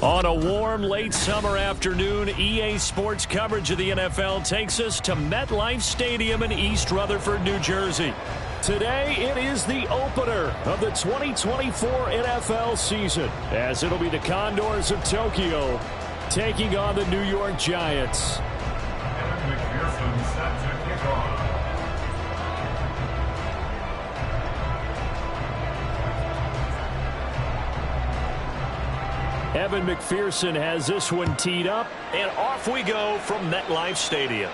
On a warm, late summer afternoon, EA Sports coverage of the NFL takes us to MetLife Stadium in East Rutherford, New Jersey. Today, it is the opener of the 2024 NFL season, as it'll be the Condors of Tokyo taking on the New York Giants. Evan McPherson set to kick off. Evan McPherson has this one teed up, and off we go from MetLife Stadium.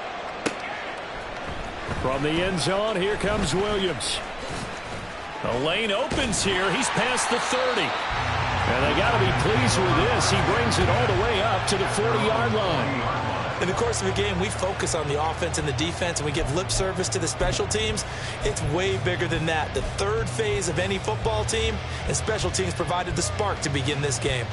From the end zone, here comes Williams. The lane opens here. He's past the 30. And they got to be pleased with this. He brings it all the way up to the 40-yard line. In the course of a game, we focus on the offense and the defense, and we give lip service to the special teams. It's way bigger than that. The third phase of any football team, and special teams provided the spark to begin this game.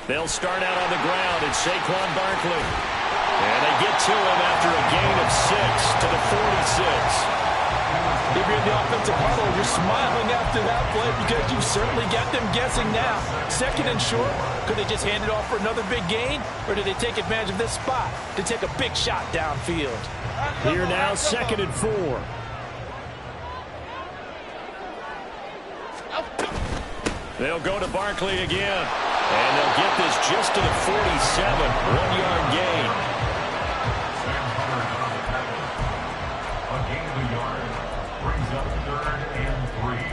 They'll start out on the ground. It's Saquon Barkley. And they get to him after a gain of 6 to the 46. If you're in the offensive huddle, you're smiling after that play because you certainly got them guessing now. Second and short, could they just hand it off for another big gain? Or did they take advantage of this spot to take a big shot downfield? Here now, 2nd and 4. They'll go to Barkley again. And they'll get this just to the 47, 1-yard gain. A gain of a yard brings up 3rd and 3.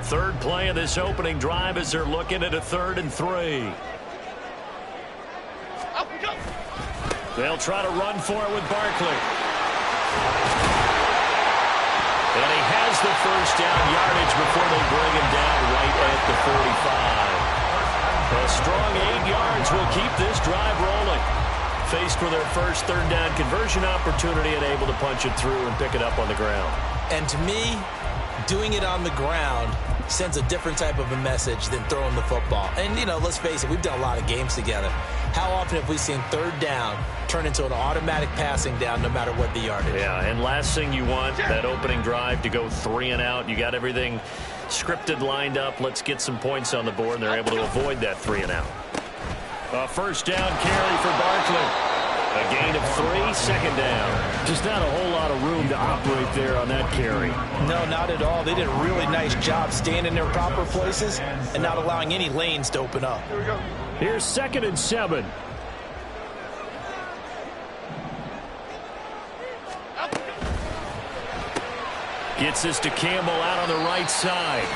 Third play of this opening drive as they're looking at a 3rd and 3. They'll try to run for it with Barkley. And he has the first down yardage before they bring him down right at the 45. A strong 8 yards will keep this drive rolling. Faced with their first 3rd down conversion opportunity and able to punch it through and pick it up on the ground. And to me, doing it on the ground sends a different type of a message than throwing the football. And, you know, let's face it, we've done a lot of games together. How often have we seen 3rd down turn into an automatic passing down no matter what the yardage? Yeah, and last thing you want, that opening drive to go 3 and out. You got everything scripted, lined up. Let's get some points on the board, and they're able to avoid that 3 and out. A first down carry for Barkley. A gain of 3, 2nd down. Just not a whole lot of room to operate there on that carry. No, not at all. They did a really nice job staying in their proper places and not allowing any lanes to open up. Here we go. Here's 2nd and 7. Gets this to Campbell out on the right side.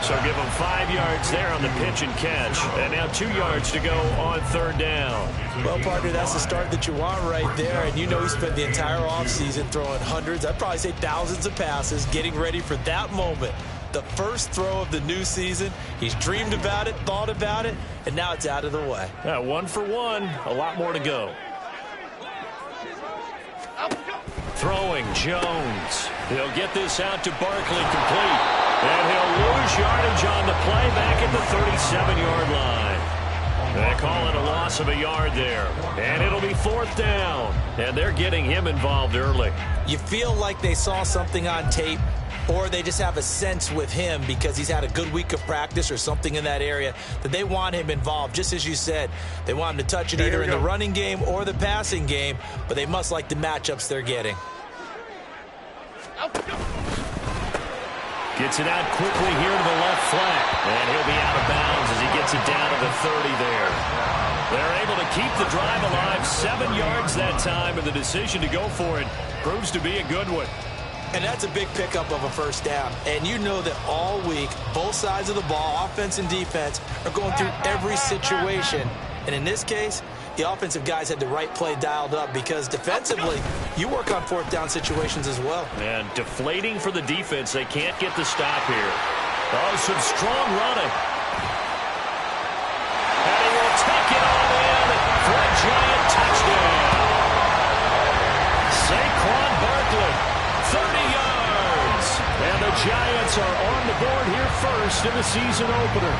So give him 5 yards there on the pitch and catch. And now 2 yards to go on 3rd down. Well, partner, that's the start that you want right there. And you know he spent the entire offseason throwing hundreds, I'd probably say thousands of passes, getting ready for that moment. The first throw of the new season. He's dreamed about it, thought about it, and now it's out of the way. 1 for 1. A lot more to go. Throwing, Jones. He'll get this out to Barkley complete. And he'll lose yardage on the play back at the 37-yard line. They call it a loss of a yard there. And it'll be 4th down. And they're getting him involved early. You feel like they saw something on tape, or they just have a sense with him because he's had a good week of practice or something in that area that they want him involved. Just as you sasaid, they want him to touch it either in the running game or the passing game, but they must like the matchups they're getting. Gets it out quickly here to the left flat. And he'll be out of bounds as he gets it down to the 30 there. They're able to keep the drive alive. 7 yards that time, and the decision to go for it proves to be a good one. And that's a big pickup of a first down. And you know that all week, both sides of the ball, offense and defense, are going through every situation. And in this case, the offensive guys had the right play dialed up, because defensively, you work on fourth down situations as well. And deflating for the defense. They can't get the stop here. Oh, some strong running. And he will take it all in for a Giant touchdown. Saquon Barkley, 30 yards. And the Giants are on the board here first in the season opener.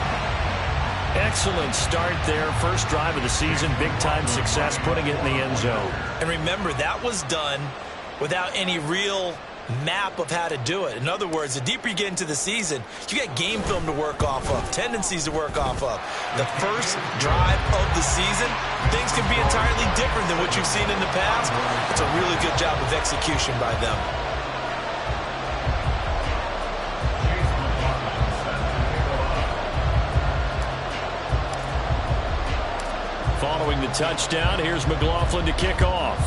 Excellent start there. First drive of the season. Big-time success putting it in the end zone. And remember, that was done without any real map of how to do it. In other words, the deeper you get into the season, you got game film to work off of, tendencies to work off of. The first drive of the season, things can be entirely different than what you've seen in the past. It's a really good job of execution by them. Following the touchdown, here's McLaughlin to kick off.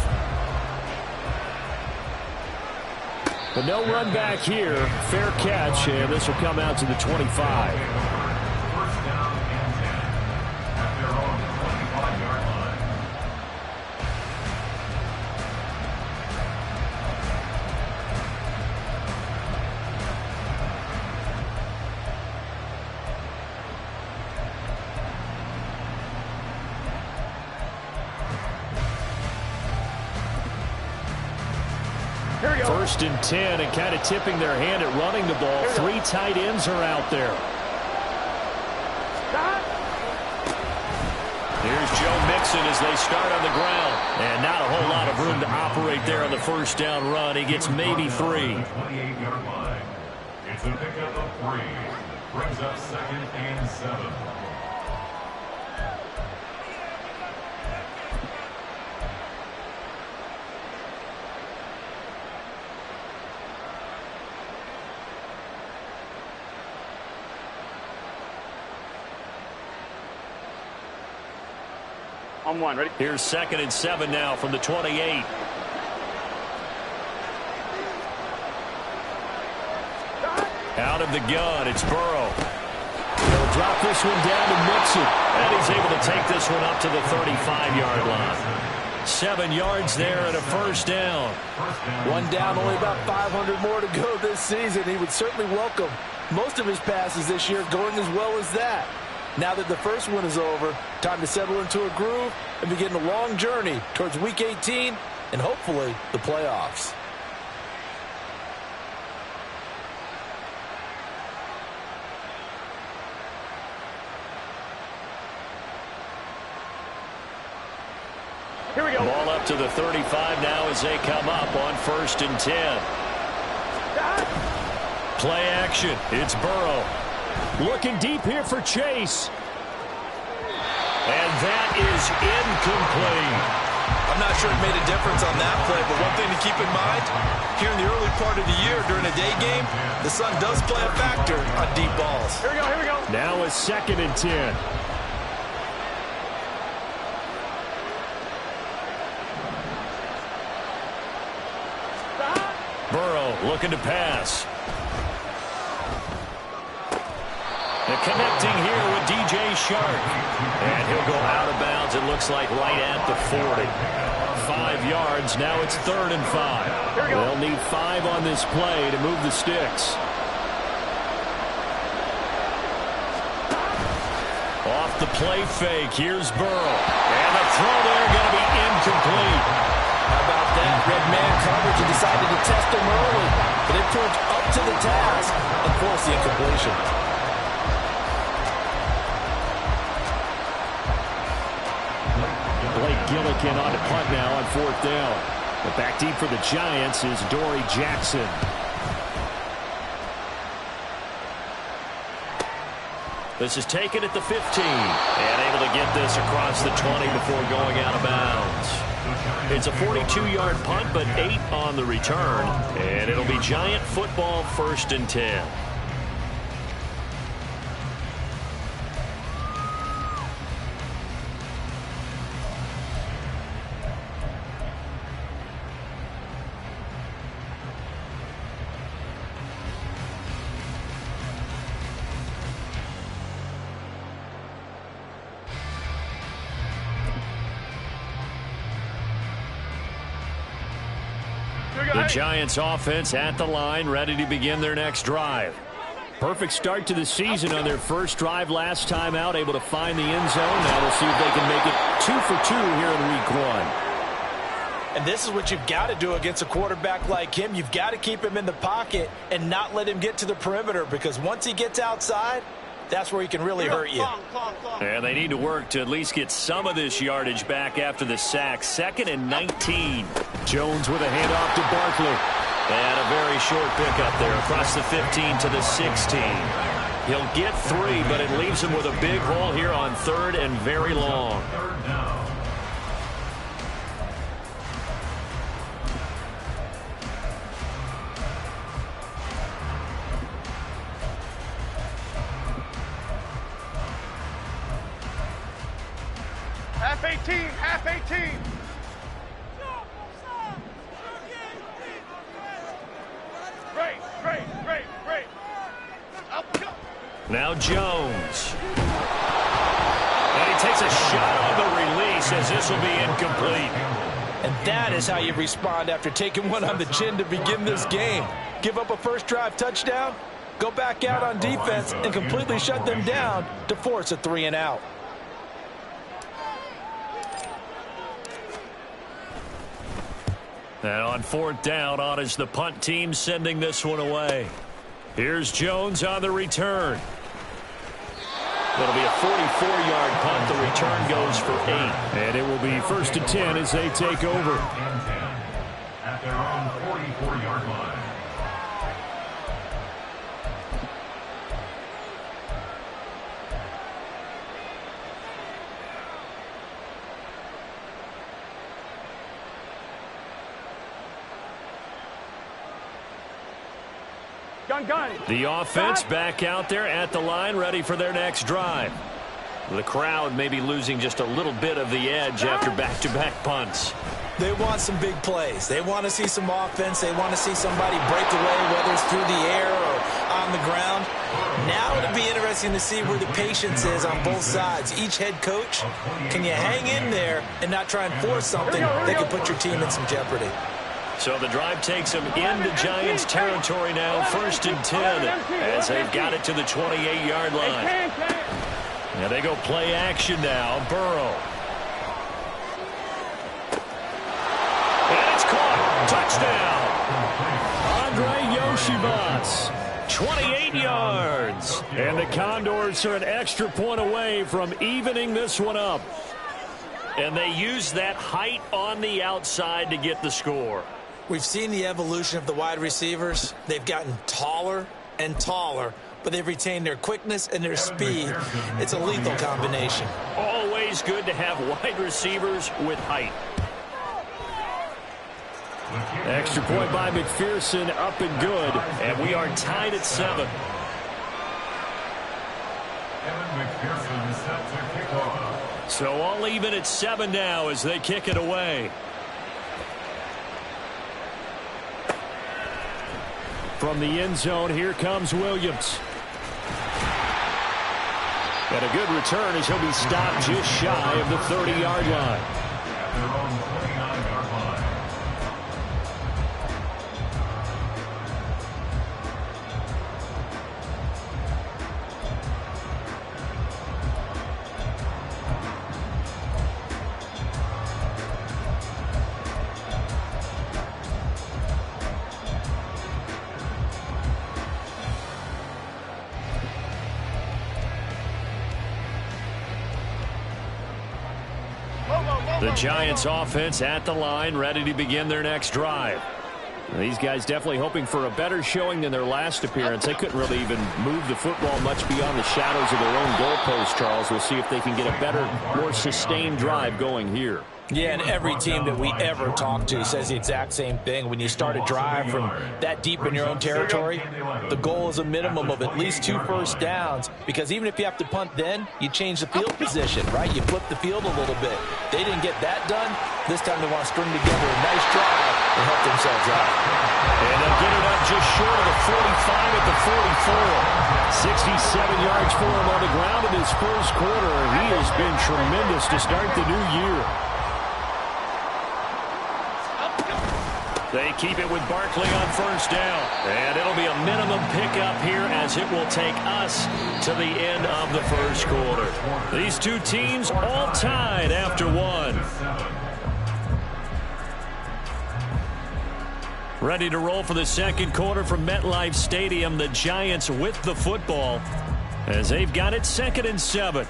But no run back here. Fair catch, and this will come out to the 25. First down and 10 at their own 25-yard line. First and 10, and kind of tipping their hand at running the ball. Three tight ends are out there. Here's Joe Mixon as they start on the ground. And not a whole lot of room to operate there on the first down run. He gets maybe 3. 28-yard line. It's a pickup of 3. Brings up 2nd and 7. On one, ready? Here's 2nd and 7 now from the 28. Out of the gun, it's Burrow. They'll drop this one down to Mixon. And he's able to take this one up to the 35-yard line. 7 yards there and a first down. One down, only about 500 more to go this season. He would certainly welcome most of his passes this year going as well as that. Now that the first one is over, time to settle into a groove and begin a long journey towards Week 18 and hopefully the playoffs. Here we go. Ball up to the 35 now as they come up on 1st and 10. Play action. It's Burrow. Looking deep here for Chase. And that is incomplete. I'm not sure it made a difference on that play, but one thing to keep in mind, here in the early part of the year during a day game, the sun does play a factor on deep balls. Here we go, here we go. Now a 2nd and 10. Burrow looking to pass. And connecting here with DJ Shark. And he'll go out of bounds, it looks like right at the 40. 5 yards, now it's 3rd and 5. They'll need 5 on this play to move the sticks. Off the play fake, here's Burrow. And the throw there going to be incomplete. How about that? Red man coverage and decided to test him early. But they proved up to the task and forced the incompletion. Blake Gillikin on to punt now on 4th down. But back deep for the Giants is Dory Jackson. This is taken at the 15. And able to get this across the 20 before going out of bounds. It's a 42-yard punt, but 8 on the return. And it'll be Giant football 1st and 10. Giants offense at the line, ready to begin their next drive. Perfect start to the season on their first drive last time out, able to find the end zone. Now we'll see if they can make it 2 for 2 here in week 1. And this is what you've got to do against a quarterback like him. You've got to keep him in the pocket and not let him get to the perimeter, because once he gets outside, that's where he can really hurt you. And they need to work to at least get some of this yardage back after the sack. 2nd and 19. Jones with a handoff to Barkley. And a very short pickup there across the 15 to the 16. He'll get 3, but it leaves him with a big hole here on 3rd and very long. Half 18, half 18. Great. Now Jones. And he takes a shot on the release, as this will be incomplete. And that is how you respond after taking one on the chin to begin this game. Give up a first drive touchdown, go back out on defense, and completely shut them down to force a 3 and out. And on 4th down, on is the punt team sending this one away. Here's Jones on the return. It'll be a 44-yard punt. The return goes for 8. And it will be 1st and 10 as they take over. At their own 44-yard line. Gun. The offense back out there at the line, ready for their next drive. The crowd may be losing just a little bit of the edge after back-to-back punts. They want some big plays. They want to see some offense. They want to see somebody break away, whether it's through the air or on the ground. Now it'll be interesting to see where the patience is on both sides. Each head coach, can you hang in there and not try and force something that could put your team in some jeopardy? So the drive takes them into Giants territory now, 1st and 10, as they've got it to the 28-yard line. Now they go play action now. Burrow. And it's caught. Touchdown. Andre Yoshibas. 28 yards. And the Condors are an extra point away from evening this one up. And they use that height on the outside to get the score. We've seen the evolution of the wide receivers. They've gotten taller and taller, but they've retained their quickness and their speed. It's a lethal combination. Always good to have wide receivers with height. Extra point by McPherson, up and good, and we are tied at 7. Evan McPherson set to kick off. So all even at 7 now as they kick it away. From the end zone, here comes Williams. And a good return as he'll be stopped just shy of the 30-yard line. At their own 29-yard line. The Giants offense at the line, ready to begin their next drive. These guys definitely hoping for a better showing than their last appearance. They couldn't really even move the football much beyond the shadows of their own goalpost, Charles. We'll see if they can get a better, more sustained drive going here. Yeah, and every team that we ever talk to says the exact same thing. When you start a drive from that deep in your own territory, the goal is a minimum of at least 2 first downs, because even if you have to punt then, you change the field position, right? You flip the field a little bit. They didn't get that done. This time they want to string together a nice drive and help themselves out. And they'll get it up just short of the 45 at the 44. 67 yards for him on the ground in his first quarter. He has been tremendous to start the new year. They keep it with Barkley on first down. And it'll be a minimum pickup here as it will take us to the end of the first quarter. These two teams all tied after one. Ready to roll for the second quarter from MetLife Stadium. The Giants with the football as they've got it 2nd and 7.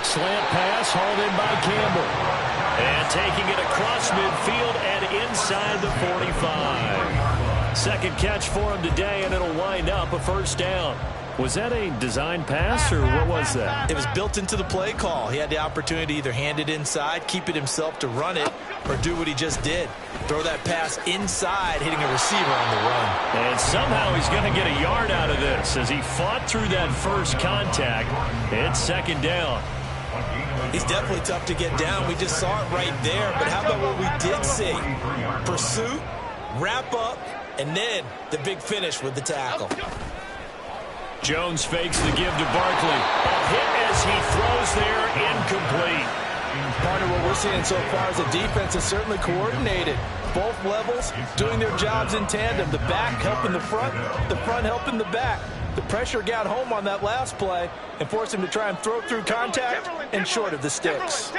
Slant pass hauled in by Campbell. And taking it across midfield and inside the 45. Second catch for him today, and it'll wind up a first down. Was that a design pass, or what was that? It was built into the play call. He had the opportunity to either hand it inside, keep it himself to run it, or do what he just did. Throw that pass inside, hitting a receiver on the run. And somehow he's going to get a yard out of this as he fought through that first contact. It's second down. He's definitely tough to get down. We just saw it right there. But how about what we did see? Pursuit, wrap up, and then the big finish with the tackle. Jones fakes the give to Barkley. A hit as he throws there, incomplete. Partner, what we're seeing so far is the defense is certainly coordinated. Both levels doing their jobs in tandem. The back helping the front helping the back. The pressure got home on that last play and forced him to try and throw through contact and short of the sticks.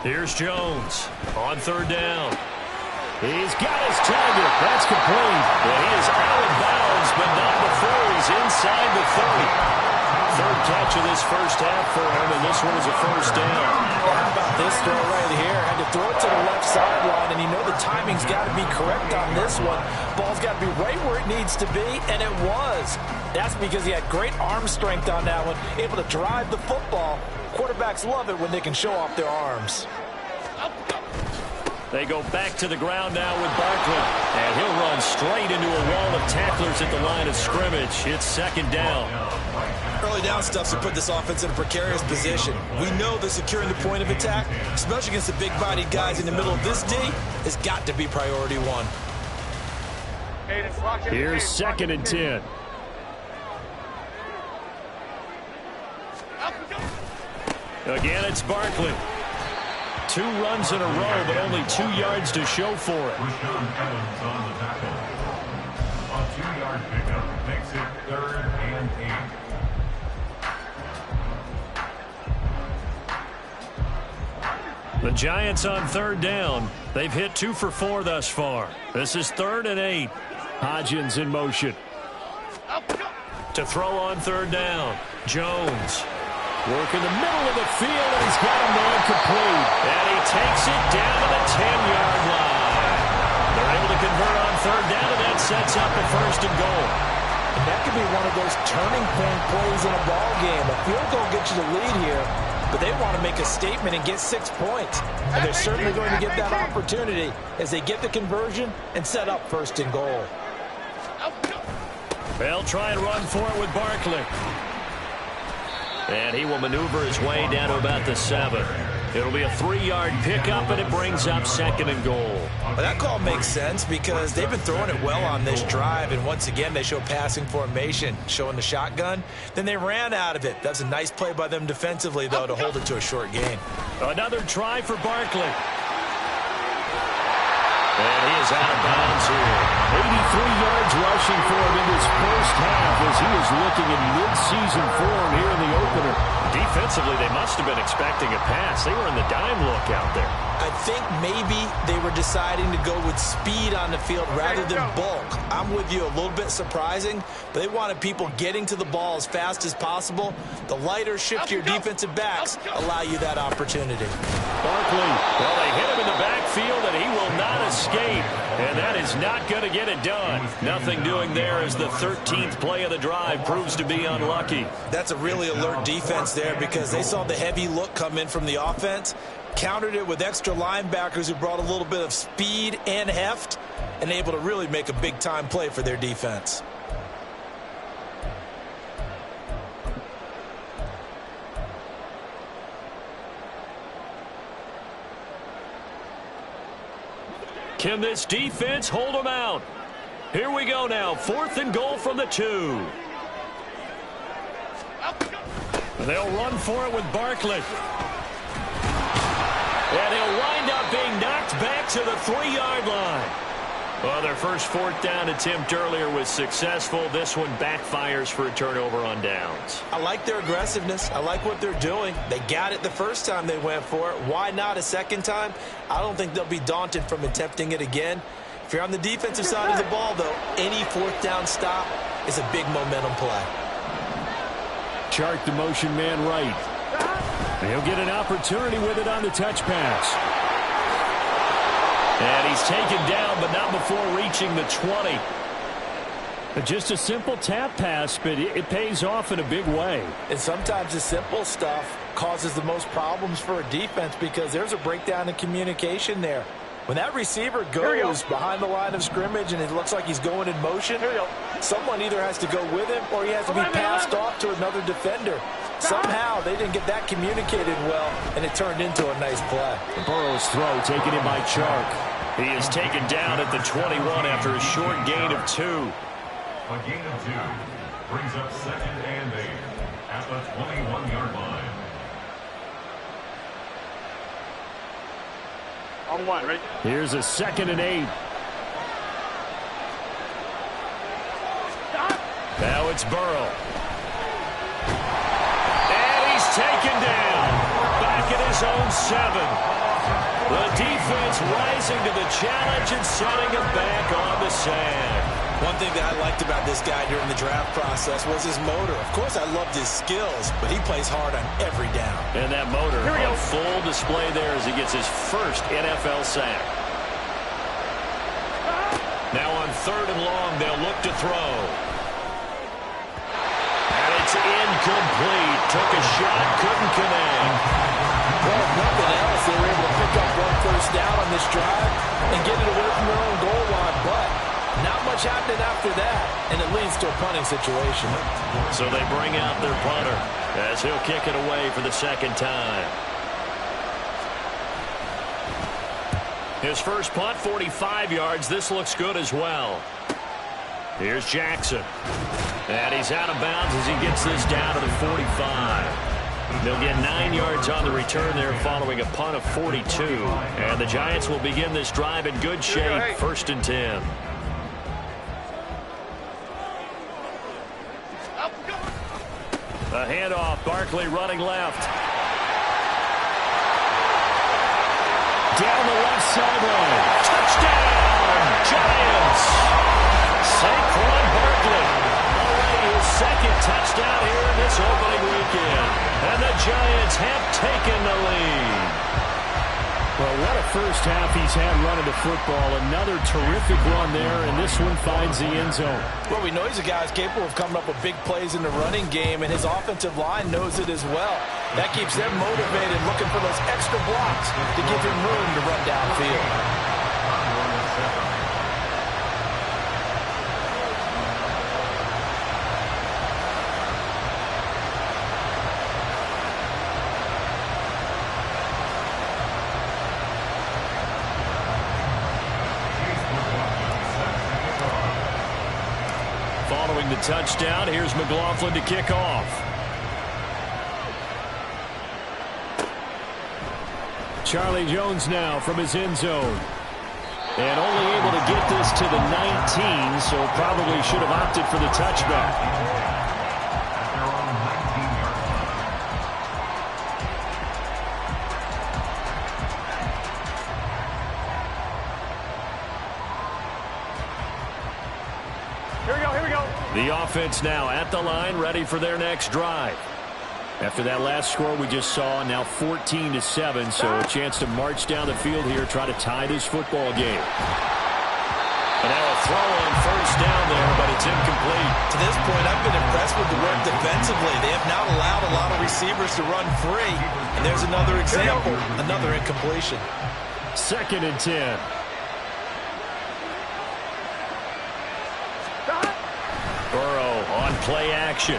Here's Jones on third down. He's got his target. That's complete. And he is out of bounds, but not before he's inside the 30. Third catch of this first half for him, and this one is a first down. How about this throw right here? Had to throw it to the left sideline, and you know the timing's got to be correct on this one. Ball's got to be right where it needs to be, and it was. That's because he had great arm strength on that one, able to drive the football. Quarterbacks love it when they can show off their arms. They go back to the ground now with Barkley, and he'll run straight into a wall of tacklers at the line of scrimmage. It's second down. Early down stuff to put this offense in a precarious position. We know that securing the point of attack, especially against the big-bodied guys in the middle of this D, has got to be priority one. Here's 2nd and 10. Again, it's Barkley. 2 runs in a row, but only 2 yards to show for it. Rashaan Evans on the tackle. A 2-yard pickup makes it 3rd and 8. The Giants on third down. They've hit 2 for 4 thus far. This is 3rd and 8. Hodgins in motion. To throw on third down. Jones. Work in the middle of the field, and he's got a man complete. And he takes it down to the 10-yard line. They're able to convert on third down, and that sets up a 1st and goal. And that could be one of those turning point plays in a ball game. A field goal gets you the lead here, but they want to make a statement and get 6 points. And they're certainly going to get that opportunity as they get the conversion and set up 1st and goal. They'll try and run for it with Barkley. And he will maneuver his way down to about the 7. It'll be a 3-yard pickup, and it brings up 2nd and goal. Well, that call makes sense because they've been throwing it well on this drive, and once again they show passing formation, showing the shotgun. Then they ran out of it. That's a nice play by them defensively, though, to hold it to a short gain. Another try for Barkley. And he is out of bounds here. 83 yards rushing for him in this first half as he is looking in mid-season form here in the opener. Defensively, they must have been expecting a pass. They were in the dime look out there. I think maybe they were deciding to go with speed on the field rather than bulk. I'm with you, a little bit surprising, but they wanted people getting to the ball as fast as possible. The lighter, shiftier defensive backs allow you that opportunity. Barkley, well, they hit him in the backfield, and he will not escape. And that is not going to get it done. Nothing doing there as the 13th play of the drive proves to be unlucky. That's a really alert defense there because they saw the heavy look come in from the offense, countered it with extra linebackers who brought a little bit of speed and heft, and able to really make a big-time play for their defense. Can this defense hold them out? Here we go now. 4th and goal from the 2. They'll run for it with Barkley. And he'll wind up being knocked back to the 3-yard line. Well, their first 4th down attempt earlier was successful. This one backfires for a turnover on downs. I like their aggressiveness. I like what they're doing. They got it the first time they went for it. Why not a second time? I don't think they'll be daunted from attempting it again. If you're on the defensive side of the ball, though, any 4th down stop is a big momentum play. Chark the motion man right. He'll get an opportunity with it on the touch pass. And he's taken down, but not before reaching the 20. Just a simple tap pass, but it pays off in a big way. And sometimes the simple stuff causes the most problems for a defense because there's a breakdown in communication there. When that receiver goes behind the line of scrimmage and it looks like he's going in motion, someone either has to go with him or he has to be passed off to another defender. Somehow they didn't get that communicated well, and it turned into a nice play. Burrow's throw taken in by Chark. He is taken down at the 21 after a short gain of 2. A gain of 2 brings up 2nd and 8 at the 21-yard line. On 1, ready? Here's a 2nd and 8. Now it's Burrow. And he's taken down. Back at his own 7. The defense rising to the challenge and setting him back on the sand. One thing that I liked about this guy during the draft process was his motor. Of course, I loved his skills, but he plays hard on every down. And that motor on full display there as he gets his first NFL sack. Now on 3rd and long, they'll look to throw. And it's incomplete. Took a shot, couldn't connect. Well, if nothing else, they were able to pick up 1 first down on this drive and get it away from their own goal line, but not much happening after that, and it leads to a punting situation. So they bring out their punter as he'll kick it away for the 2nd time. His first punt, 45 yards. This looks good as well. Here's Jackson. And he's out of bounds as he gets this down to the 45. They'll get 9 yards on the return there following a punt of 42. And the Giants will begin this drive in good shape, 1st and 10. A handoff, Barkley running left. Down the left sideline. Touchdown, Giants! Saquon Barkley. Already his 2nd touchdown here in this opening weekend. And the Giants have taken the lead. Well, what a first half he's had running the football. Another terrific run there, and this one finds the end zone. Well, we know he's a guy who's capable of coming up with big plays in the running game, and his offensive line knows it as well. That keeps them motivated, looking for those extra blocks to give him room to run downfield. Following the touchdown, here's McLaughlin to kick off. Charlie Jones now from his end zone. And only able to get this to the 19, so probably should have opted for the touchback. The offense now at the line, ready for their next drive. After that last score we just saw, now 14-7, so a chance to march down the field here, try to tie this football game. And now a throw on first down there, but it's incomplete. To this point, I've been impressed with the work defensively. They have not allowed a lot of receivers to run free. And there's another example, another incompletion. 2nd and 10. Burrow on play action.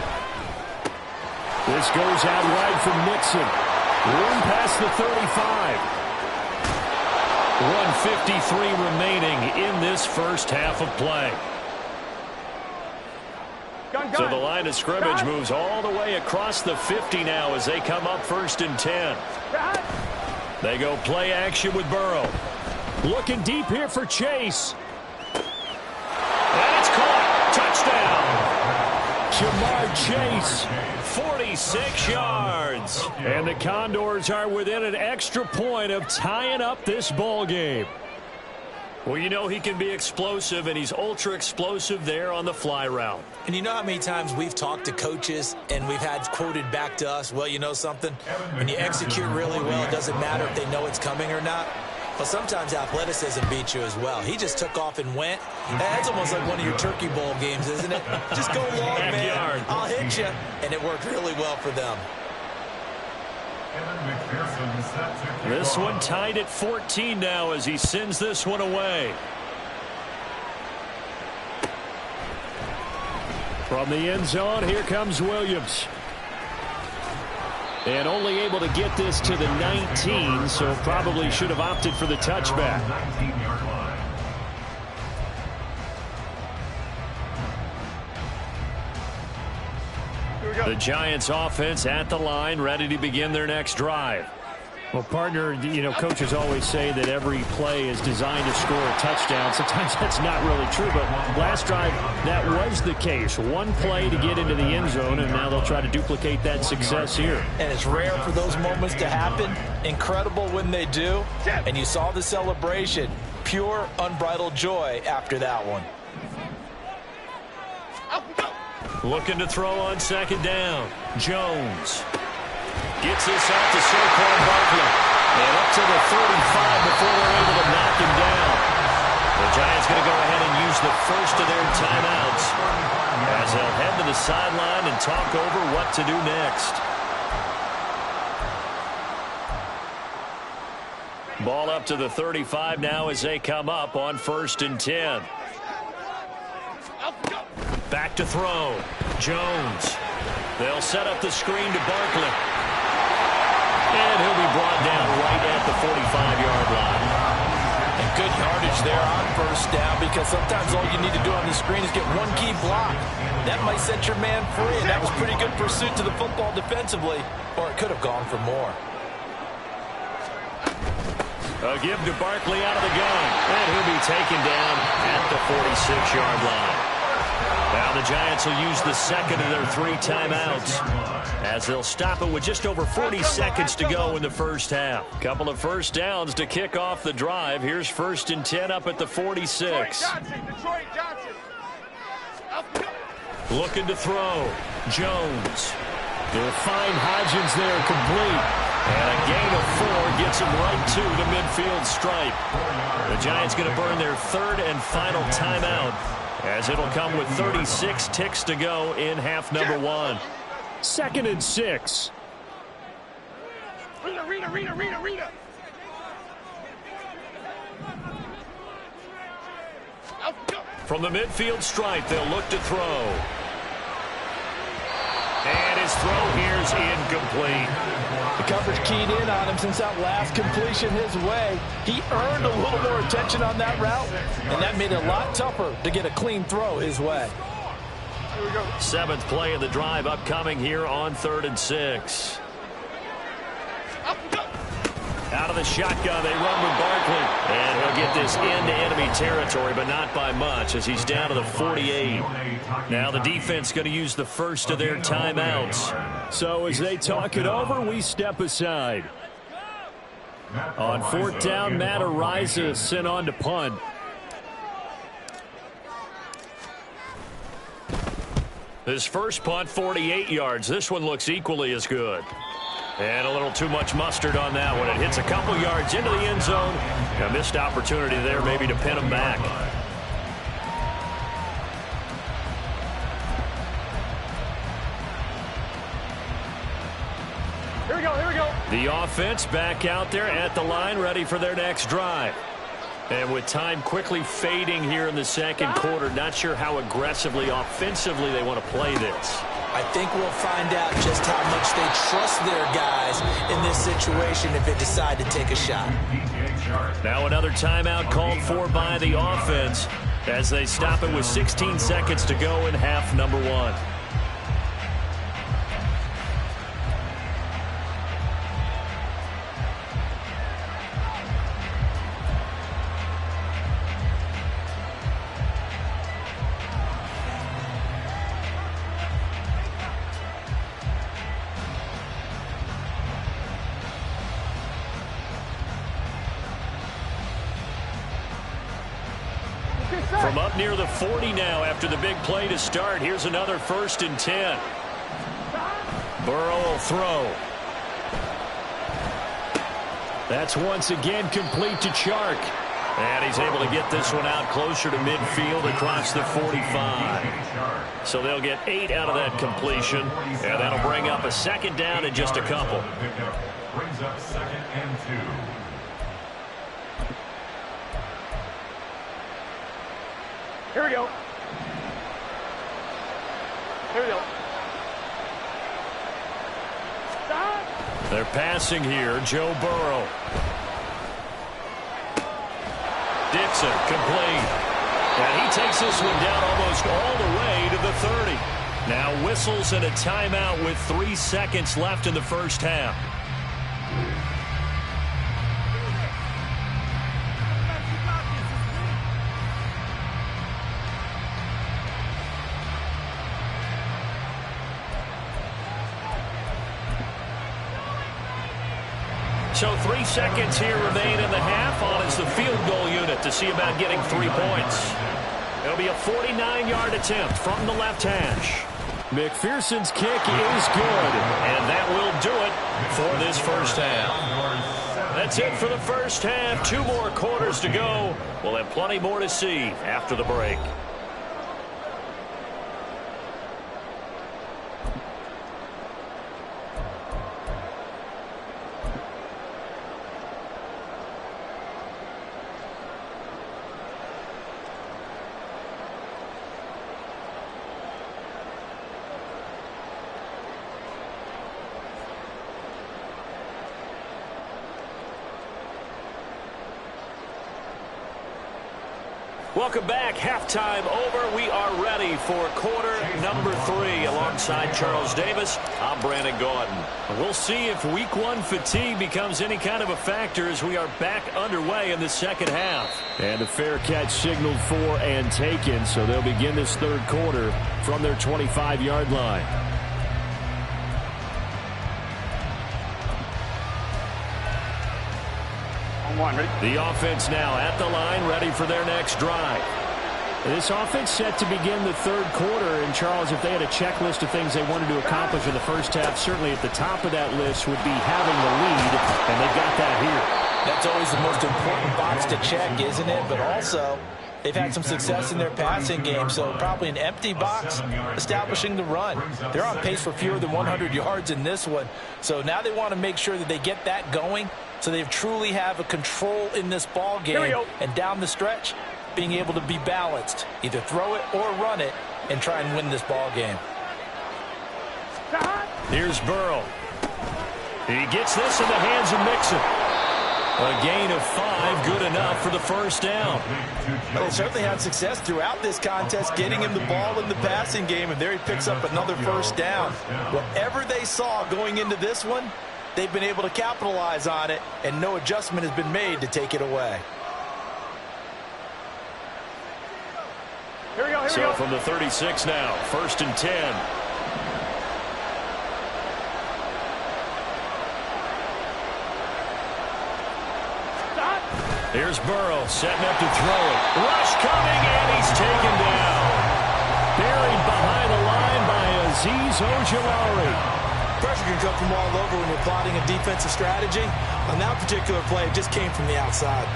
This goes out wide from Mixon. Room past the 35. 1:53 remaining in this first half of play. So the line of scrimmage moves all the way across the 50 now as they come up 1st and 10. They go play action with Burrow. Looking deep here for Chase. And it's caught. Touchdown. Jamar Chase, 46 yards. And the Condors are within an extra point of tying up this ball game. Well, you know he can be explosive, and he's ultra explosive there on the fly route. And you know how many times we've talked to coaches and we've had quoted back to us, well, you know something? When you execute really well, it doesn't matter if they know it's coming or not. But sometimes athleticism beats you as well. He just took off and went. That's almost like one of your Turkey Bowl games, isn't it? Just go long, man. I'll hit you. And it worked really well for them. This one tied at 14 now as he sends this one away. From the end zone, here comes Williams. And only able to get this to the 19, so probably should have opted for the touchback. The Giants offense at the line, ready to begin their next drive. Well, partner, you know, coaches always say that every play is designed to score a touchdown. Sometimes that's not really true, but last drive, that was the case. One play to get into the end zone, and now they'll try to duplicate that success here. And it's rare for those moments to happen. Incredible when they do. And you saw the celebration. Pure, unbridled joy after that one. Looking to throw on 2nd down. Jones gets this out to Saquon Barkley. And up to the 35 before they're able to knock him down. The Giants going to go ahead and use the first of their timeouts as they'll head to the sideline and talk over what to do next. Ball up to the 35 now as they come up on 1st and 10. Back to throw. Jones. They'll set up the screen to Barkley. And he'll be brought down right at the 45-yard line. And good yardage there on 1st down, because sometimes all you need to do on the screen is get one key block. That might set your man free, and that was pretty good pursuit to the football defensively, or it could have gone for more. A give to Barkley out of the gun. And he'll be taken down at the 46-yard line. Now the Giants will use the second of their 3 timeouts as they'll stop it with just over 40 seconds to go in the first half. Couple of first downs to kick off the drive. Here's 1st and 10 up at the 46. Detroit Johnson. Looking to throw. Jones. They'll find Hodgins there complete. And a gain of 4 gets him right to the midfield stripe. The Giants going to burn their 3rd and final timeout, as it'll come with 36 ticks to go in half number 1. 2nd and 6. Rita. From the midfield stripe, they'll look to throw. And his throw here's incomplete. The coverage keyed in on him since that last completion his way. He earned a little more attention on that route, and that made it a lot tougher to get a clean throw his way. 7th play of the drive upcoming here on 3rd and 6. Out of the shotgun, they run with Barkley. And he'll get this into enemy territory, but not by much, as he's down to the 48. Now the defense going to use the first of their timeouts. So as they talk it over, we step aside. On 4th down, Matt Araiza sent on to punt. His first punt, 48 yards. This one looks equally as good. And a little too much mustard on that one. It hits a couple yards into the end zone. A missed opportunity there maybe to pin him back. Here we go. The offense back out there at the line, ready for their next drive. And with time quickly fading here in the 2nd quarter, not sure how aggressively, offensively they want to play this. I think we'll find out just how much they trust their guys in this situation if they decide to take a shot. Now another timeout called for by the offense as they stop it with 16 seconds to go in half number one. From up near the 40 now after the big play to start. Here's another 1st and 10. Burrow will throw. That's once again complete to Chark. And he's able to get this one out closer to midfield across the 45. So they'll get 8 out of that completion. And that'll bring up a 2nd down in just a couple. Brings up 2nd and 2. Here we go. Here we go. Stop. They're passing here. Joe Burrow. Dixon complete. And he takes this one down almost all the way to the 30. Now whistles and a timeout with 3 seconds left in the first half. So 3 seconds here remain in the half. On is the field goal unit to see about getting 3 points. It'll be a 49-yard attempt from the left hash. McPherson's kick is good, and that will do it for this first half. That's it for the first half. 2 more quarters to go. We'll have plenty more to see after the break. Welcome back. Halftime over. We are ready for quarter number 3. Alongside Charles Davis, I'm Brandon Gaudin. We'll see if week 1 fatigue becomes any kind of a factor as we are back underway in the second half. And a fair catch signaled for and taken, so they'll begin this third quarter from their 25-yard line. The offense now at the line, ready for their next drive. This offense set to begin the third quarter. And, Charles, if they had a checklist of things they wanted to accomplish in the first half, certainly at the top of that list would be having the lead, and they've got that here. That's always the most important box to check, isn't it? But also, they've had some success in their passing game, so probably an empty box establishing the run. They're on pace for fewer than 100 yards in this one. So now they want to make sure that they get that going so they truly have a control in this ball game. And down the stretch, being able to be balanced. Either throw it or run it and try and win this ball game. Here's Burrow. He gets this in the hands of Mixon. A gain of 5, good enough for the first down. Well, they certainly had success throughout this contest, getting him the ball in the passing game, and there he picks up another first down. Whatever they saw going into this one, they've been able to capitalize on it, and no adjustment has been made to take it away. Here we go. So from the 36 now, 1st and 10. Here's Burrow setting up to throw it. Rush coming, and he's taken down. Buried behind the line by Azeez Ojulari. Pressure can come from all over when you're plotting a defensive strategy. On that particular play, it just came from the outside.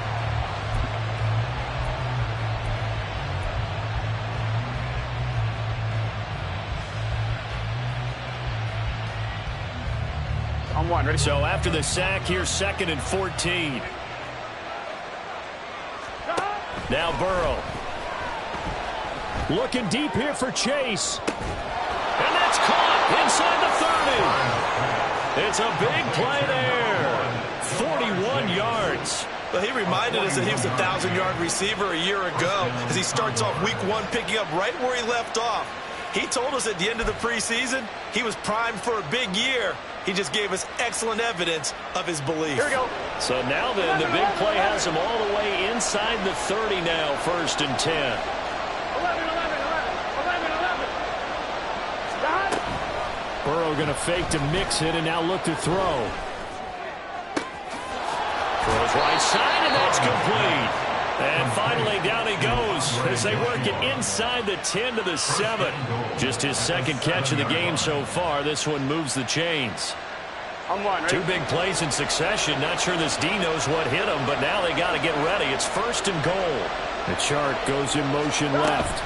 On 1, ready? So after the sack, here's 2nd and 14. Now Burrow. Looking deep here for Chase. And that's caught inside the 30. It's a big play there. 41 yards. Well, he reminded us that he was a 1,000-yard receiver a year ago as he starts off week 1 picking up right where he left off. He told us at the end of the preseason he was primed for a big year. He just gave us excellent evidence of his belief. Here we go. So now then, the big play has him all the way inside the 30 now, 1st and 10. 11. Stop. Burrow going to fake to mix it and now look to throw. Throws right side, and that's complete. And finally, down he goes as they work it inside the 10 to the 7. Just his 2nd catch of the game so far. This one moves the chains. I'm one. Ready? 2 big plays in succession. Not sure this D knows what hit him, but now they got to get ready. It's 1st and goal. The chart goes in motion left.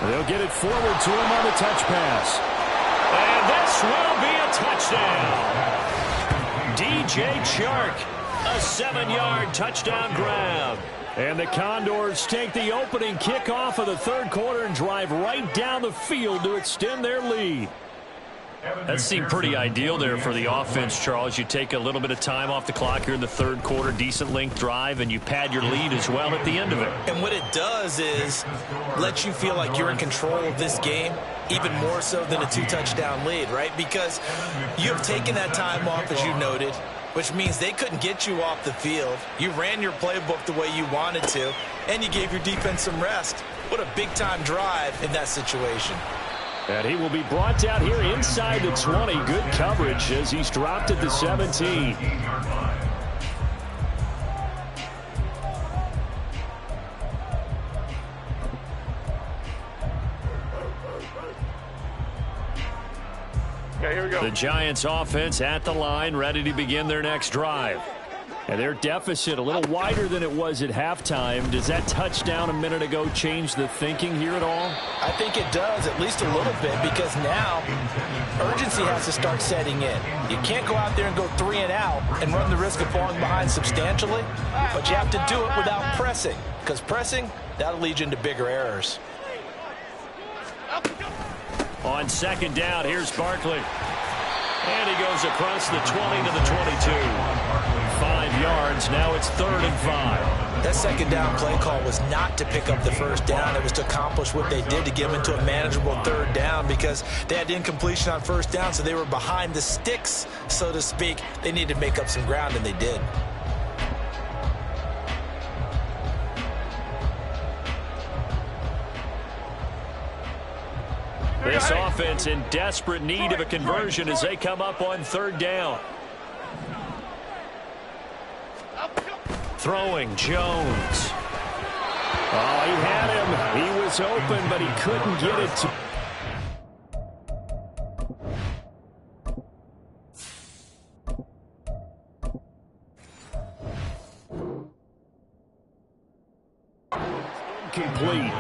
They'll get it forward to him on the touch pass. And this will be a touchdown. DJ Chark. A 7-yard touchdown grab. And the Condors take the opening kickoff of the 3rd quarter and drive right down the field to extend their lead. That seemed pretty ideal there for the offense, Charles. You take a little bit of time off the clock here in the 3rd quarter, decent length drive, and you pad your lead as well at the end of it. And what it does is let you feel like you're in control of this game, even more so than a 2-touchdown lead, right? Because you have taken that time off, as you noted, which means they couldn't get you off the field. You ran your playbook the way you wanted to, and you gave your defense some rest. What a big-time drive in that situation. And he will be brought down here inside the 20. Good coverage as he's dropped at the 17. Okay, here we go. The Giants offense at the line, ready to begin their next drive. And their deficit a little wider than it was at halftime. Does that touchdown a minute ago change the thinking here at all? I think it does, at least a little bit, because now urgency has to start setting in. You can't go out there and go 3 and out and run the risk of falling behind substantially, but you have to do it without pressing, because pressing, that'll lead you into bigger errors. On 2nd down, here's Barkley. And he goes across the 20 to the 22. 5 yards. Now it's 3rd and 5. That 2nd down play call was not to pick up the 1st down. It was to accomplish what they did to get them into a manageable 3rd down because they had incompletion on 1st down, so they were behind the sticks, so to speak. They needed to make up some ground, and they did. This offense in desperate need of a conversion as they come up on 3rd down. Throwing Jones. Oh, he had him. He was open, but he couldn't get it to. Complete.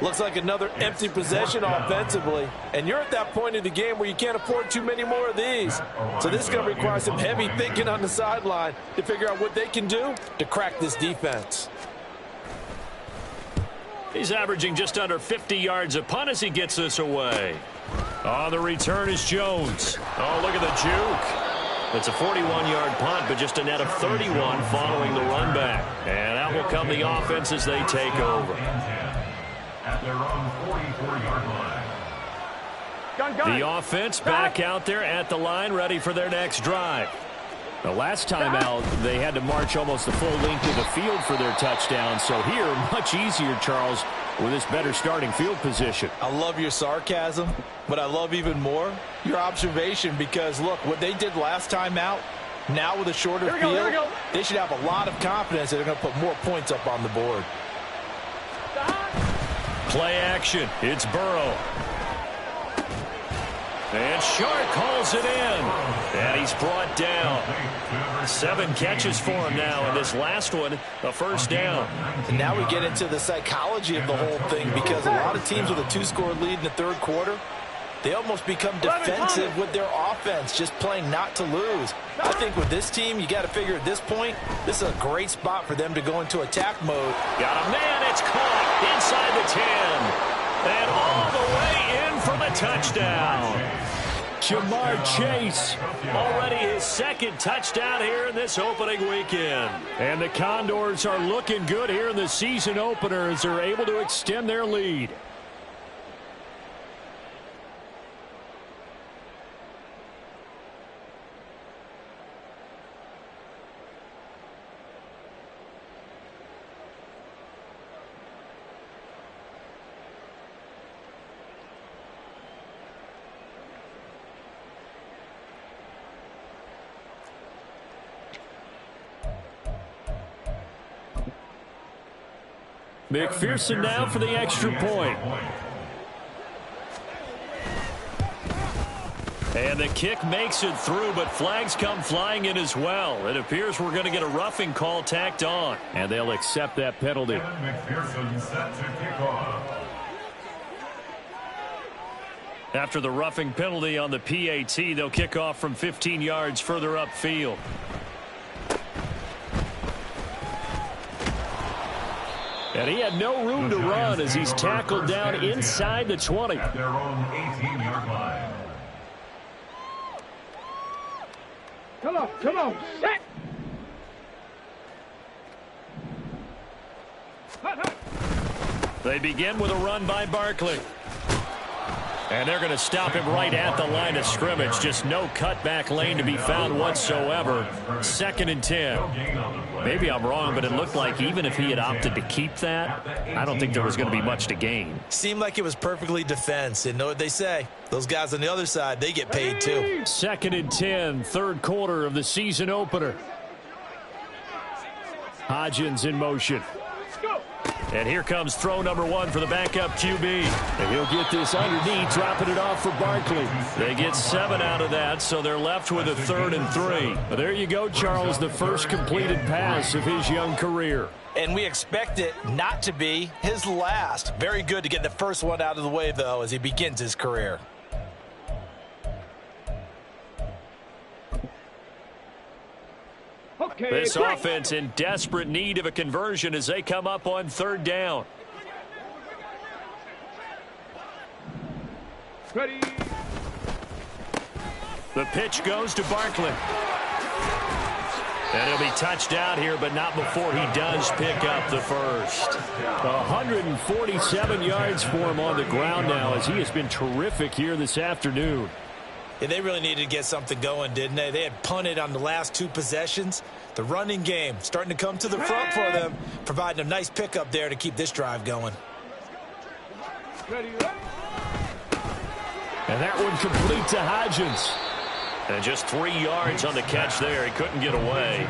Looks like another empty possession offensively. And you're at that point in the game where you can't afford too many more of these. So this is going to require some heavy thinking on the sideline to figure out what they can do to crack this defense. He's averaging just under 50 yards a punt as he gets this away. On the return is Jones. Oh, look at the juke. It's a 41-yard punt, but just a net of 31 following the run back. And out will come the offense as they take over. At their own 44-yard line. The offense back out there at the line, ready for their next drive. The last time out, they had to march almost the full length of the field for their touchdown. So here, much easier, Charles, with this better starting field position. I love your sarcasm, but I love even more your observation because, look, what they did last time out, now with a shorter field, they should have a lot of confidence that they're going to put more points up on the board. Play action. It's Burrow. And Shark calls it in. And he's brought down. 7 catches for him now, and this last one, a 1st down. And now we get into the psychology of the whole thing because a lot of teams with a 2-score lead in the 3rd quarter, they almost become defensive with their offense, just playing not to lose. I think with this team, you got to figure at this point, this is a great spot for them to go into attack mode. Got a man, it's caught inside the 10. And all the way in for the touchdown. Ja'Marr Chase, already his second touchdown here in this opening weekend. And the Condors are looking good here in the season opener as they're able to extend their lead. McPherson now for the extra point. And the kick makes it through, but flags come flying in as well. It appears we're going to get a roughing call tacked on, and they'll accept that penalty. McPherson set to kick off. After the roughing penalty on the PAT, they'll kick off from 15 yards further upfield. And he had no room to run as he's tackled down inside the 20. At their own 18-yard line. Come on, set. They begin with a run by Barkley. And they're going to stop him right at the line of scrimmage. Just no cutback lane to be found whatsoever. 2nd and 10. Maybe I'm wrong, but it looked like even if he had opted to keep that, I don't think there was going to be much to gain. Seemed like it was perfectly defense. And know what they say? Those guys on the other side, they get paid too. 2nd and 10, third quarter of the season opener. Hodgins in motion. And here comes throw number 1 for the backup QB. And he'll get this underneath, dropping it off for Barkley. They get 7 out of that, so they're left with a 3rd and 3. But there you go, Charles, the first completed pass of his young career. And we expect it not to be his last. Very good to get the first one out of the way, though, as he begins his career. This offense in desperate need of a conversion as they come up on 3rd down. Ready. The pitch goes to Barkley. And he'll be touched out here, but not before he does pick up the first. 147 yards for him on the ground now as he has been terrific here this afternoon. Yeah, they really needed to get something going, didn't they? They had punted on the last 2 possessions. The running game starting to come to the front for them, providing a nice pickup there to keep this drive going. And that one complete to Hodgins. And just 3 yards on the catch there. He couldn't get away.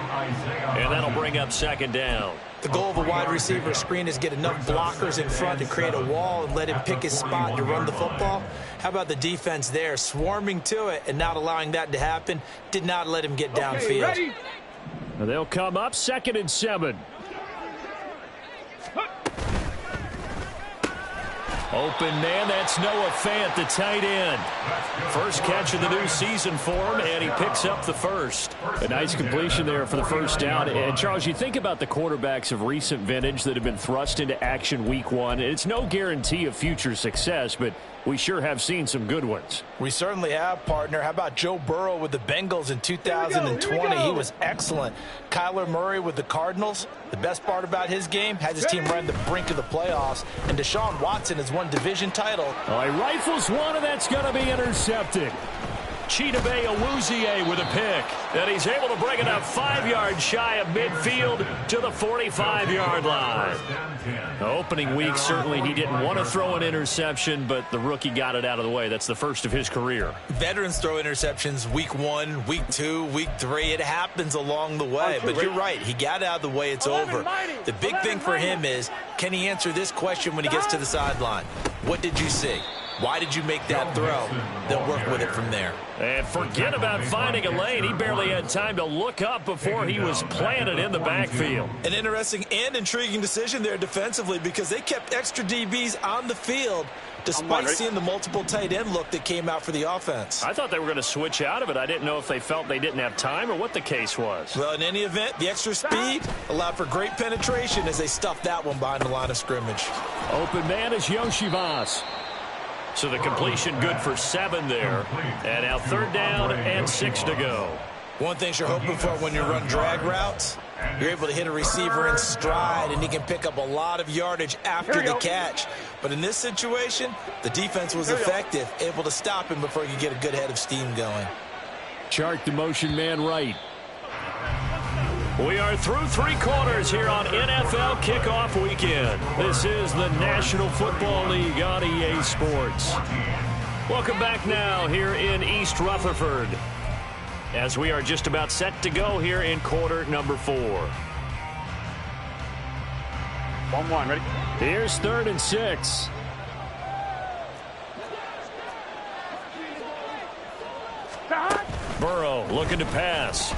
And that'll bring up 2nd down. The goal of a wide receiver screen is get enough blockers in front to create a wall and let him pick his spot to run the football. How about the defense there, swarming to it and not allowing that to happen? Did not let him get downfield. And they'll come up 2nd and 7. Open man, that's Noah Fant, the tight end. First catch of the new season for him, and he picks up the first. A nice completion there for the first down. And, Charles, you think about the quarterbacks of recent vintage that have been thrust into action week 1. It's no guarantee of future success, but we sure have seen some good ones. We certainly have, partner. How about Joe Burrow with the Bengals in 2020? He was excellent. Kyler Murray with the Cardinals. The best part about his game, has his team right on the brink of the playoffs. And Deshaun Watson has won division title. Oh, he rifles one, and that's going to be intercepted. Chidobe Awuzie with a pick. And he's able to bring it up 5 yards shy of midfield to the 45-yard line. The opening week, certainly he didn't want to throw an interception, but the rookie got it out of the way. That's the first of his career. Veterans throw interceptions week 1, week 2, week 3. It happens along the way. But you're right. He got it out of the way. It's over. The big thing for him is, can he answer this question when he gets to the sideline? What did you see? Why did you make that throw? They'll work with it from there. And forget about finding a lane. He barely had time to look up before he was planted in the backfield. An interesting and intriguing decision there defensively because they kept extra DBs on the field despite seeing the multiple tight end look that came out for the offense. I thought they were going to switch out of it. I didn't know if they felt they didn't have time or what the case was. Well, in any event, the extra speed allowed for great penetration as they stuffed that one behind the line of scrimmage. Open man is Yoshi Voss. So the completion good for 7 there. And now 3rd down and 6 to go. One thing you're hoping for when you run drag routes, you're able to hit a receiver in stride, and he can pick up a lot of yardage after the catch. But in this situation, the defense was effective, able to stop him before he could get a good head of steam going. Chark the motion man right. We are through 3 quarters here on NFL Kickoff Weekend. This is the National Football League on EA Sports. Welcome back now here in East Rutherford, as we are just about set to go here in quarter number 4. 1-1, ready? Here's 3rd and 6. Burrow looking to pass.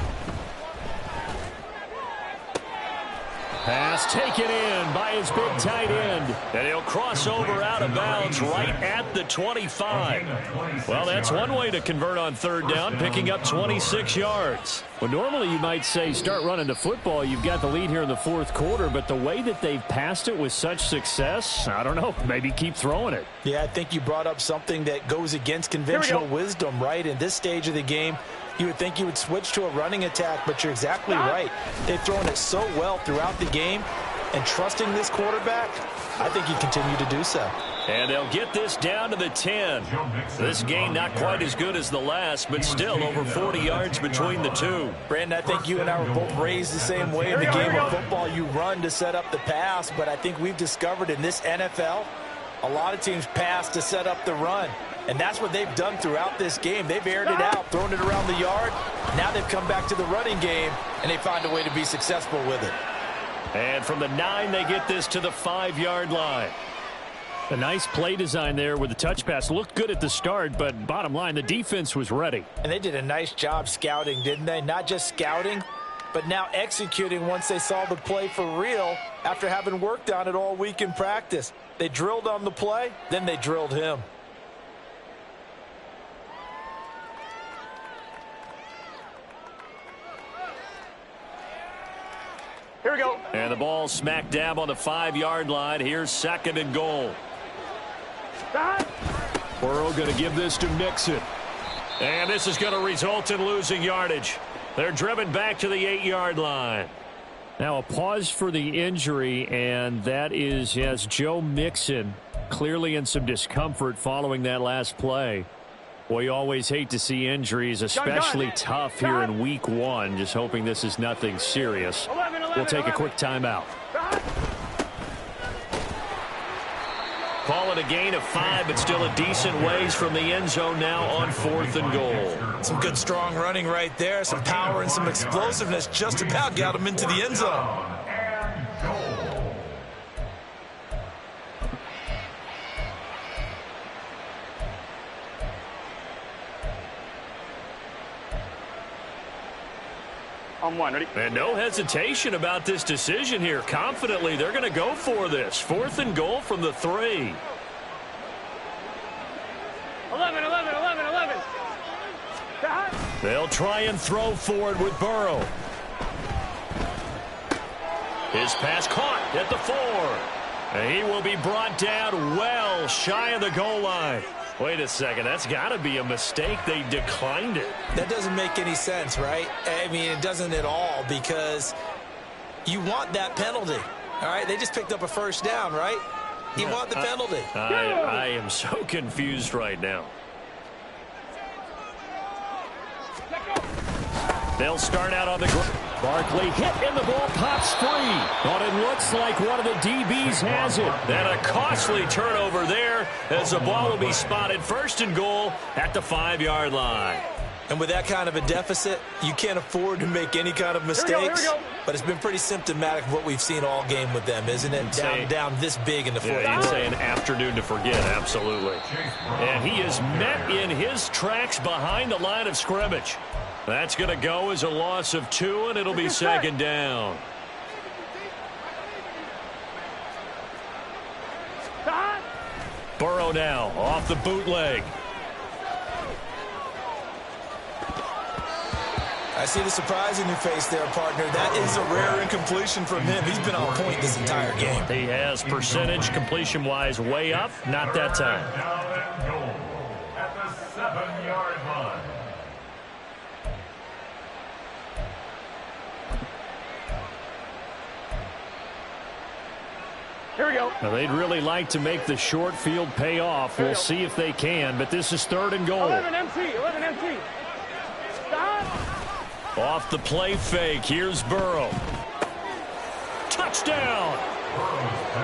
Pass taken in by his big tight end. And he'll cross over out of bounds right at the 25. Well, that's one way to convert on 3rd down, picking up 26 yards. Well, normally you might say start running the football. You've got the lead here in the 4th quarter, but the way that they've passed it with such success, I don't know, maybe keep throwing it. Yeah, I think you brought up something that goes against conventional wisdom, right? In this stage of the game, you would think you would switch to a running attack, but you're exactly right. They've thrown it so well throughout the game, and trusting this quarterback, I think you continue to do so. And they'll get this down to the 10. This game not quite as good as the last, but still over 40 yards between the two. Brandon, I think you and I were both raised the same way in the game of football. You run to set up the pass, but I think we've discovered in this NFL, a lot of teams pass to set up the run. And that's what they've done throughout this game. They've aired it out, thrown it around the yard. Now they've come back to the running game, and they find a way to be successful with it. And from the 9, they get this to the 5-yard line. A nice play design there with the touch pass. Looked good at the start, but bottom line, the defense was ready. And they did a nice job scouting, didn't they? Not just scouting, but now executing once they saw the play for real after having worked on it all week in practice. They drilled on the play, then they drilled him. Here we go. And the ball smack dab on the 5-yard line. Here's 2nd and goal. Burrow going to give this to Mixon. And this is going to result in losing yardage. They're driven back to the 8-yard line. Now a pause for the injury, and that is, yes, Joe Mixon clearly in some discomfort following that last play. Well, you always hate to see injuries, especially tough here in week 1. Just hoping this is nothing serious. We'll take a quick timeout. Call it a gain of 5, but still a decent ways from the end zone now on 4th and goal. Some good strong running right there. Some power and some explosiveness just about got him into the end zone. On 1, ready? And no hesitation about this decision here. Confidently, they're going to go for this. 4th and goal from the 3. 11. They'll try and throw forward with Burrow. His pass caught at the 4. And he will be brought down well shy of the goal line. Wait a second, that's got to be a mistake. They declined it. That doesn't make any sense, right? I mean, it doesn't at all, because you want that penalty. All right, they just picked up a 1st down, right? You want the penalty. I am so confused right now. They'll start out on the ground. Barkley hit and the ball pops free. But it looks like one of the DBs has it. And a costly turnover there as the ball will be spotted 1st and goal at the 5-yard line. And with that kind of a deficit, you can't afford to make any kind of mistakes. Here we go. But it's been pretty symptomatic of what we've seen all game with them, isn't it? Down this big in the 4th. Yeah, you'd say an afternoon to forget, absolutely. And he is met in his tracks behind the line of scrimmage. That's going to go as a loss of 2, and it'll be 2nd down. Burrow now off the bootleg. I see the surprise in your face there, partner. That is a rare incompletion from him. He's been on point this entire game. He has percentage completion-wise way up. Not that time. 7-yard line. Here we go. Now, they'd really like to make the short field pay off. We'll see if they can, but this is 3rd and goal. 11 MT. Stop. Off the play fake, here's Burrow. Touchdown!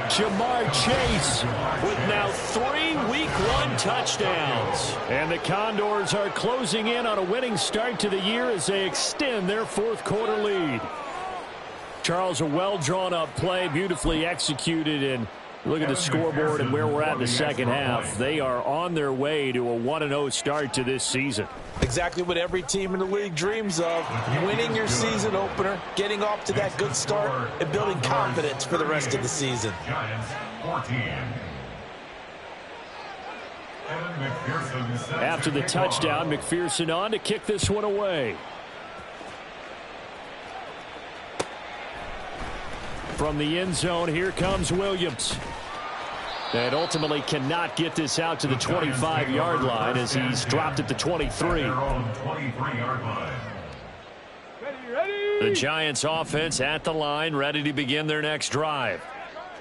Jamar Chase with now 3 Week 1 touchdowns. And the Condors are closing in on a winning start to the year as they extend their 4th quarter lead. Charles, a well-drawn-up play, beautifully executed, and look at the scoreboard and where we're at in the second half. They are on their way to a 1-0 start to this season. Exactly what every team in the league dreams of, winning your season opener, getting off to that good start, and building confidence for the rest of the season. Giants 14. After the touchdown, McPherson on to kick this one away. From the end zone, here comes Williams. And ultimately cannot get this out to the 25-yard line as he's dropped at the 23. The Giants offense at the line, ready to begin their next drive.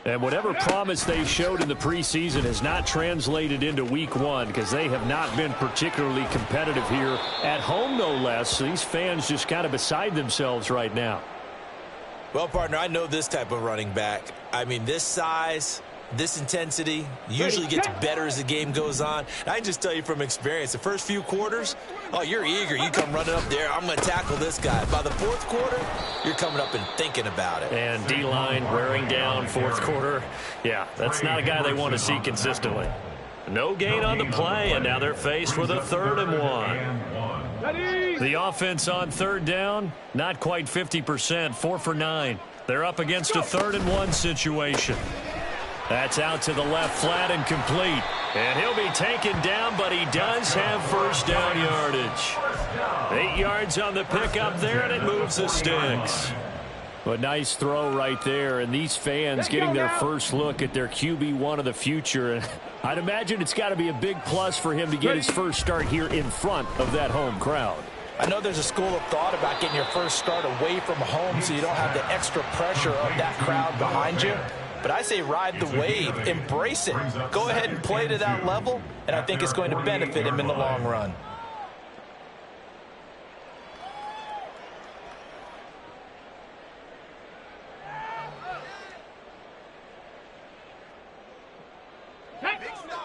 And whatever promise they showed in the preseason has not translated into Week 1 because they have not been particularly competitive here at home, no less. So these fans just kind of beside themselves right now. Well, partner, I know this type of running back. I mean, this size, this intensity usually gets better as the game goes on. And I can just tell you from experience, the first few quarters, oh, you're eager. You come running up there, I'm going to tackle this guy. By the 4th quarter, you're coming up and thinking about it. And D-line wearing down 4th quarter. Yeah, that's not a guy they want to see consistently. No gain on the play, and now they're faced with a 3rd and 1. The offense on 3rd down, not quite 50%, 4 for 9. They're up against a 3rd and 1 situation. That's out to the left flat and complete. And he'll be taken down, but he does have first down yardage. 8 yards on the pickup there, and it moves the sticks. A nice throw right there, and these fans getting their first look at their QB1 of the future. I'd imagine it's got to be a big plus for him to get his first start here in front of that home crowd. I know there's a school of thought about getting your first start away from home so you don't have the extra pressure of that crowd behind you. But I say ride the wave, embrace it. Go ahead and play to that level, and I think it's going to benefit him in the long run.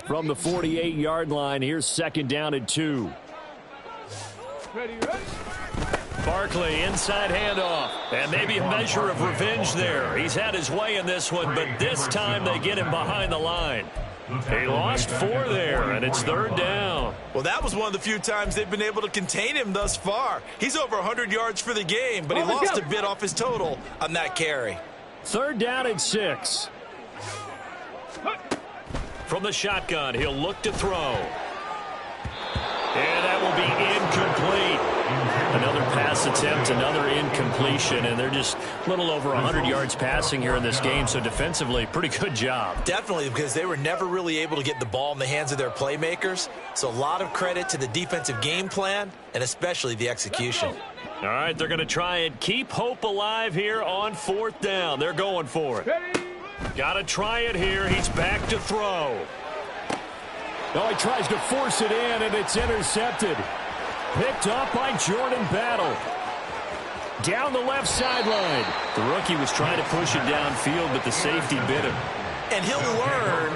From the 48-yard line, here's 2nd down and 2. Barkley, inside handoff, and maybe a measure of revenge there. He's had his way in this one, but this time they get him behind the line. He lost 4 there, and it's 3rd down. Well, that was one of the few times they've been able to contain him thus far. He's over 100 yards for the game, but he lost a bit off his total on that carry. 3rd down and 6. From the shotgun, he'll look to throw. And that will be incomplete. Another pass attempt, another incompletion, and they're just a little over 100 yards passing here in this game, so defensively, pretty good job. Definitely, because they were never really able to get the ball in the hands of their playmakers, so a lot of credit to the defensive game plan and especially the execution. All right, they're going to try and keep hope alive here on 4th down. They're going for it. Got to try it here. He's back to throw. Oh, he tries to force it in, and it's intercepted. Picked up by Jordan Battle. Down the left sideline. The rookie was trying to push it downfield, but the safety bit him. And he'll learn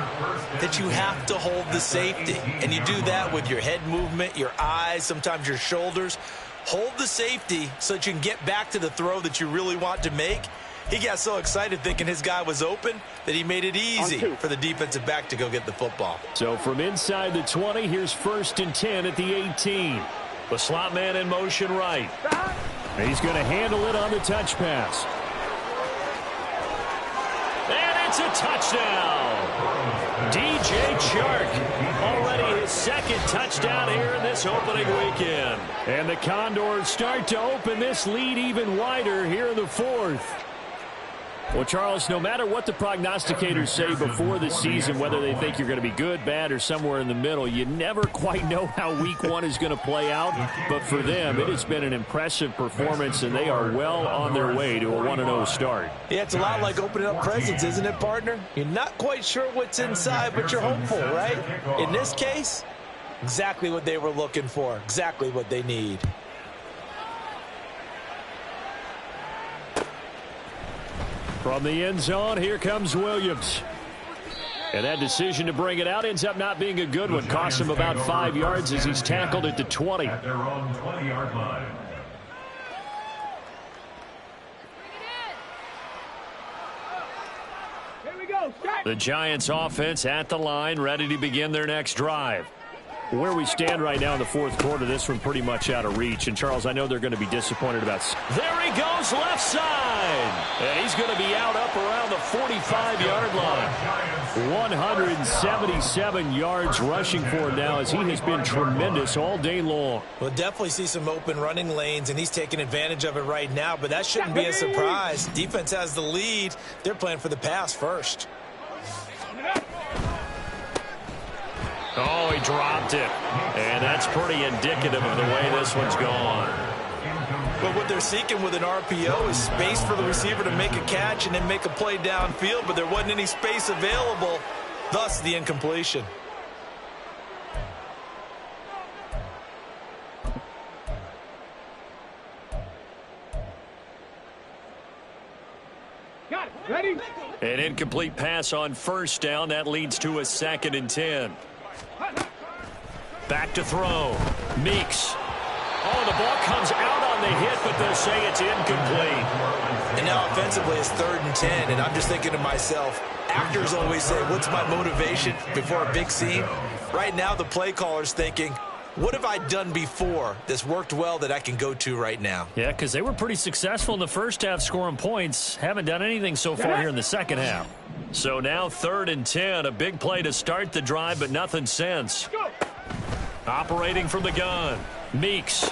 that you have to hold the safety. And you do that with your head movement, your eyes, sometimes your shoulders. Hold the safety so that you can get back to the throw that you really want to make. He got so excited thinking his guy was open that he made it easy for the defensive back to go get the football. So from inside the 20, here's 1st and 10 at the 18. The slot man in motion right. He's going to handle it on the touch pass. And it's a touchdown. DJ Chark, already his 2nd touchdown here in this opening weekend. And the Condors start to open this lead even wider here in the 4th. Well, Charles, no matter what the prognosticators say before the season, whether they think you're going to be good, bad, or somewhere in the middle, you never quite know how week one is going to play out. But for them, it has been an impressive performance, and they are well on their way to a 1-0 start. Yeah, it's a lot like opening up presents, isn't it, partner? You're not quite sure what's inside, but you're hopeful, right? In this case, exactly what they were looking for, exactly what they need. From the end zone, here comes Williams. And that decision to bring it out ends up not being a good one. Cost him about 5 yards as he's tackled at the 20. At their own 20-yard line. The Giants offense at the line, ready to begin their next drive. Where we stand right now in the fourth quarter, this one pretty much out of reach. And, Charles, I know they're going to be disappointed about. There he goes, left side. And he's going to be out up around the 45-yard line. 177 yards rushing for him now as he has been tremendous all day long. We'll definitely see some open running lanes, and he's taking advantage of it right now. But that shouldn't be a surprise. Defense has the lead. They're playing for the pass first. Oh, he dropped it. And that's pretty indicative of the way this one's gone. But what they're seeking with an RPO is space for the receiver to make a catch and then make a play downfield, but there wasn't any space available, thus the incompletion. Got it. Ready? An incomplete pass on first down. That leads to a 2nd and 10. Back to throw. Meeks. Oh, the ball comes out on the hit, but they'll say it's incomplete. And now offensively it's 3rd and 10, and I'm just thinking to myself, actors always say, what's my motivation before a big scene? Right now the play caller's thinking, what have I done before that's worked well that I can go to right now? Yeah, because they were pretty successful in the first half scoring points. Haven't done anything so far here in the second half. So now 3rd and 10, a big play to start the drive, but nothing since. Operating from the gun, Meeks.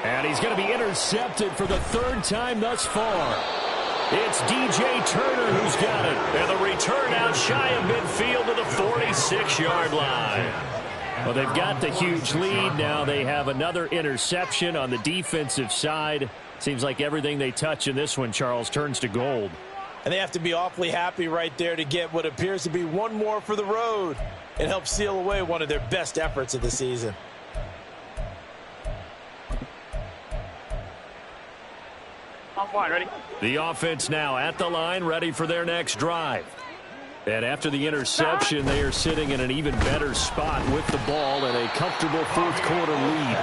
And he's going to be intercepted for the 3rd time thus far. It's DJ Turner who's got it. And the return out shy of midfield to the 46-yard line. Well, they've got the huge lead. Now they have another interception on the defensive side. Seems like everything they touch in this one, Charles, turns to gold. And they have to be awfully happy right there to get what appears to be one more for the road. It helps seal away one of their best efforts of the season. I'm fine. Ready? The offense now at the line, ready for their next drive. And after the interception, they are sitting in an even better spot with the ball and a comfortable fourth quarter lead.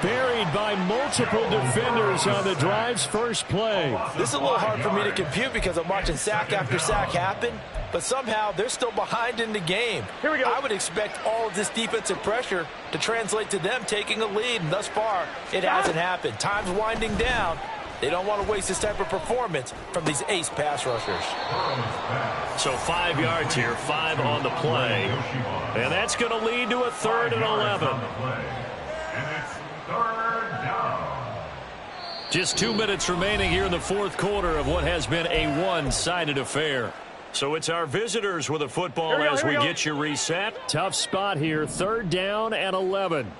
Buried by multiple defenders on the drive's first play. This is a little hard for me to compute because I'm watching sack after sack happen, but somehow they're still behind in the game. Here we go. I would expect all of this defensive pressure to translate to them taking a lead, and thus far, it hasn't happened. Time's winding down. They don't want to waste this type of performance from these ace pass rushers. So 5 yards here, 5 on the play. And that's going to lead to a 3rd and 11. And it's 3rd down. Just 2 minutes remaining here in the fourth quarter of what has been a one-sided affair. So it's our visitors with a football as we get you reset. Tough spot here, 3rd down and 11.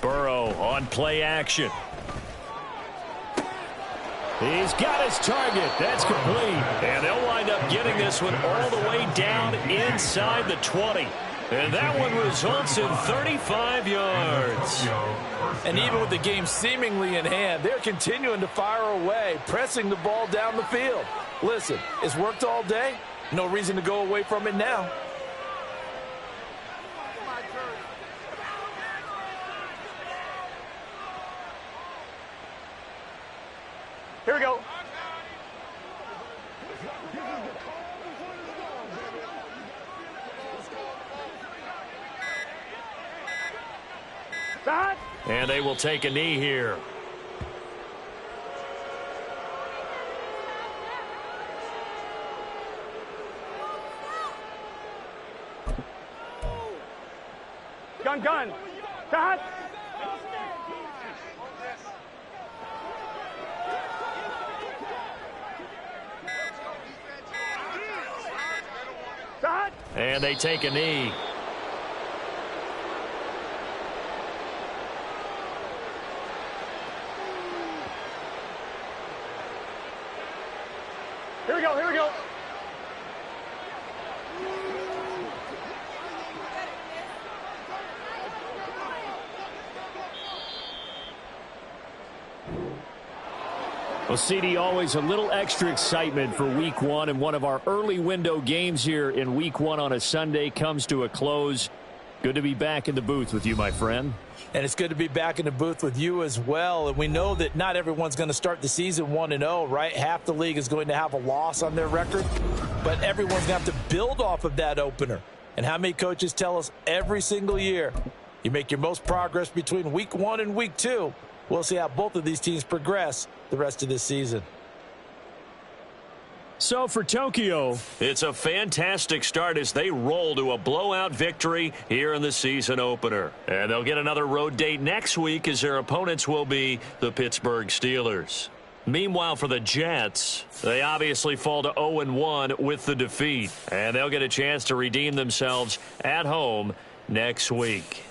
Burrow on play action. He's got his target. That's complete. And they'll wind up getting this one all the way down inside the 20. And that one results in 35 yards. And even with the game seemingly in hand, they're continuing to fire away, pressing the ball down the field. Listen, it's worked all day. No reason to go away from it now. Here we go. Stop. And they will take a knee here. Gun. Stop. And they take a knee. Here we go, here we go. Well, CD, always a little extra excitement for Week 1, and one of our early window games here in Week 1 on a Sunday comes to a close. Good to be back in the booth with you, my friend. And it's good to be back in the booth with you as well. And we know that not everyone's going to start the season 1-0, right? Half the league is going to have a loss on their record, but everyone's going to have to build off of that opener. And how many coaches tell us every single year, you make your most progress between Week 1 and Week 2. We'll see how both of these teams progress the rest of this season. So for Tokyo, it's a fantastic start as they roll to a blowout victory here in the season opener. And they'll get another road date next week as their opponents will be the Pittsburgh Steelers. Meanwhile, for the Jets, they obviously fall to 0-1 with the defeat. And they'll get a chance to redeem themselves at home next week.